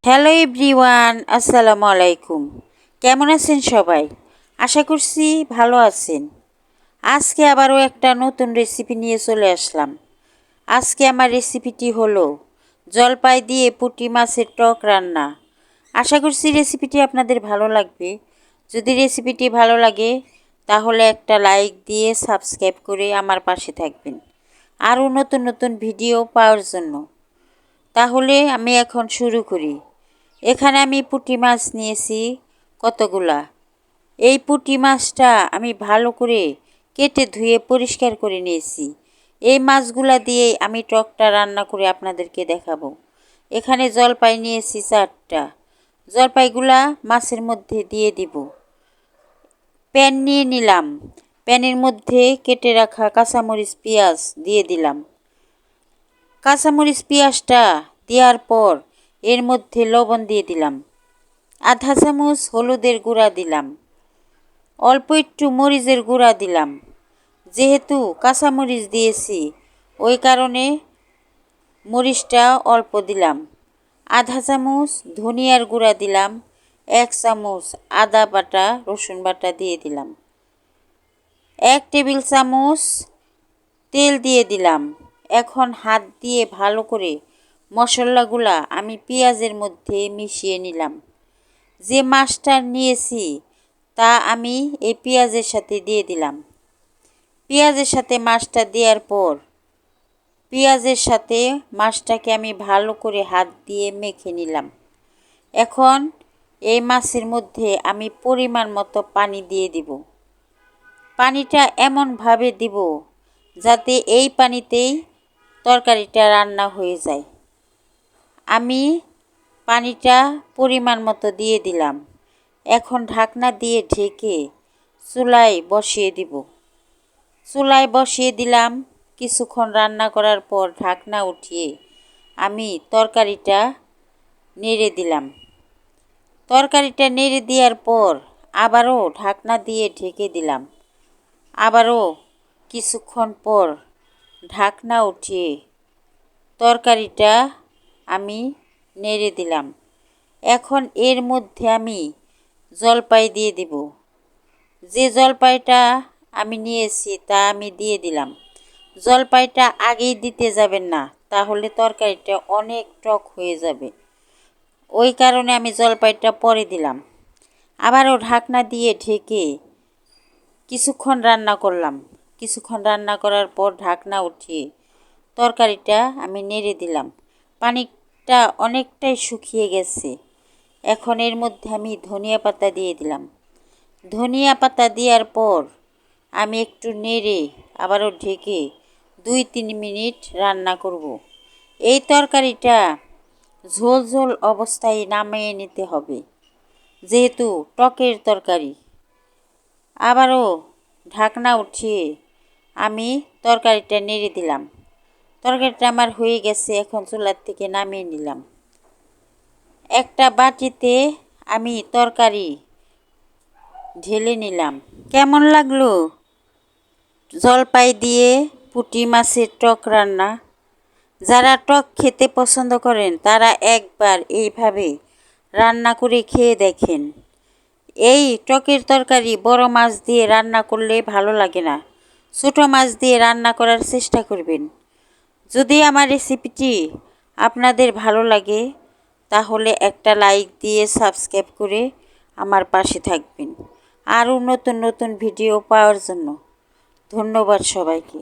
Hello everyone, আসসালামু আলাইকুম। কেমন আছেন সবাই? আশা করছি ভালো আছেন। আজকে আবারও একটা নতুন রেসিপি নিয়ে চলে আসলাম। আজকে আমার রেসিপিটি হলো জলপাই দিয়ে পুঁটি মাছের টক রান্না। আশা করছি রেসিপিটি আপনাদের ভালো লাগবে। যদি রেসিপিটি ভালো লাগে তাহলে একটা লাইক দিয়ে সাবস্ক্রাইব করে আমার পাশে থাকবেন আরও নতুন নতুন ভিডিও পাওয়ার জন্য। তাহলে আমি এখন শুরু করি। এখানে আমি পুঁটি মাছ নিয়েছি কতগুলা। এই পুঁটি মাছটা আমি ভালো করে কেটে ধুয়ে পরিষ্কার করে নিয়েছি। এই মাছগুলা দিয়ে আমি টকটা রান্না করে আপনাদেরকে দেখাবো। এখানে জলপাই নিয়েছি 4টা। জলপাইগুলা মাছের মধ্যে দিয়ে দিব। প্যান নিয়ে নিলাম। প্যানের মধ্যে কেটে রাখা কাঁচামরিচ পেঁয়াজ দিয়ে দিলাম। কাঁচামরিচ পেঁয়াজটা দেওয়ার পর এর মধ্যে লবণ দিয়ে দিলাম। আধা চামচ হলুদের গুঁড়া দিলাম। অল্প একটু মরিচের গুঁড়া দিলাম। যেহেতু কাঁচামরিচ দিয়েছি ওই কারণে মরিচটা অল্প দিলাম। আধা চামচ ধনিয়ার গুঁড়া দিলাম। 1 চামচ আদা বাটা রসুন বাটা দিয়ে দিলাম। 1 টেবিল চামচ তেল দিয়ে দিলাম। এখন হাত দিয়ে ভালো করে মশলাগুলা আমি পেঁয়াজের মধ্যে মিশিয়ে নিলাম। যে মাছটা নিয়েছি তা আমি এই পেঁয়াজের সাথে দিয়ে দিলাম। পেঁয়াজের সাথে মাছটা দেওয়ার পর পেঁয়াজের সাথে মাছটাকে আমি ভালো করে হাত দিয়ে মেখে নিলাম। এখন এই মাছের মধ্যে আমি পরিমাণ মতো পানি দিয়ে দিব। পানিটা এমনভাবে দিব যাতে এই পানিতেই তরকারিটা রান্না হয়ে যায়। আমি পানিটা পরিমাণ মতো দিয়ে দিলাম। এখন ঢাকনা দিয়ে ঢেকে চুলায় বসিয়ে দিব। চুলায় বসিয়ে দিলাম। কিছুক্ষণ রান্না করার পর ঢাকনা উঠিয়ে আমি তরকারিটা নেড়ে দিলাম। তরকারিটা নেড়ে দেওয়ার পর আবারও ঢাকনা দিয়ে ঢেকে দিলাম। আবারও কিছুক্ষণ পর ঢাকনা উঠিয়ে তরকারিটা আমি নেড়ে দিলাম। এখন এর মধ্যে আমি জলপাই দিয়ে দিব। যে জলপাইটা আমি নিয়েছি তা আমি দিয়ে দিলাম। জলপাইটা আগেই দিতে যাবেন না, তাহলে তরকারিটা অনেক টক হয়ে যাবে। ওই কারণে আমি জলপাইটা পরে দিলাম। আবারও ঢাকনা দিয়ে ঢেকে কিছুক্ষণ রান্না করলাম। কিছুক্ষণ রান্না করার পর ঢাকনা উঠিয়ে তরকারিটা আমি নেড়ে দিলাম। পানিটা অনেকটাই শুকিয়ে গেছে। এখন এর মধ্যে আমি ধনিয়া পাতা দিয়ে দিলাম। ধনিয়া পাতা দেওয়ার পর আমি একটু নেড়ে আবারও ঢেকে 2-3 মিনিট রান্না করব। এই তরকারিটা ঝোল ঝোল অবস্থায় নামিয়ে নিতে হবে, যেহেতু টকের তরকারি। আবারও ঢাকনা উঠিয়ে আমি তরকারিটা নেড়ে দিলাম। তরকারিটা আমার হয়ে গেছে। এখন চুলার থেকে নামিয়ে নিলাম। একটা বাটিতে আমি তরকারি ঢেলে নিলাম। কেমন লাগলো জলপাই দিয়ে পুঁটি মাছের টক রান্না? যারা টক খেতে পছন্দ করেন তারা একবার এইভাবে রান্না করে খেয়ে দেখেন। এই টকের তরকারি বড় মাছ দিয়ে রান্না করলে ভালো লাগে না। ছোট মাছ দিয়ে রান্না করার চেষ্টা করবেন। যদি আমার রেসিপিটি আপনাদের ভালো লাগে তাহলে একটা লাইক দিয়ে সাবস্ক্রাইব করে আমার পাশে থাকবেন আরও নতুন নতুন ভিডিও পাওয়ার জন্য। ধন্যবাদ সবাইকে।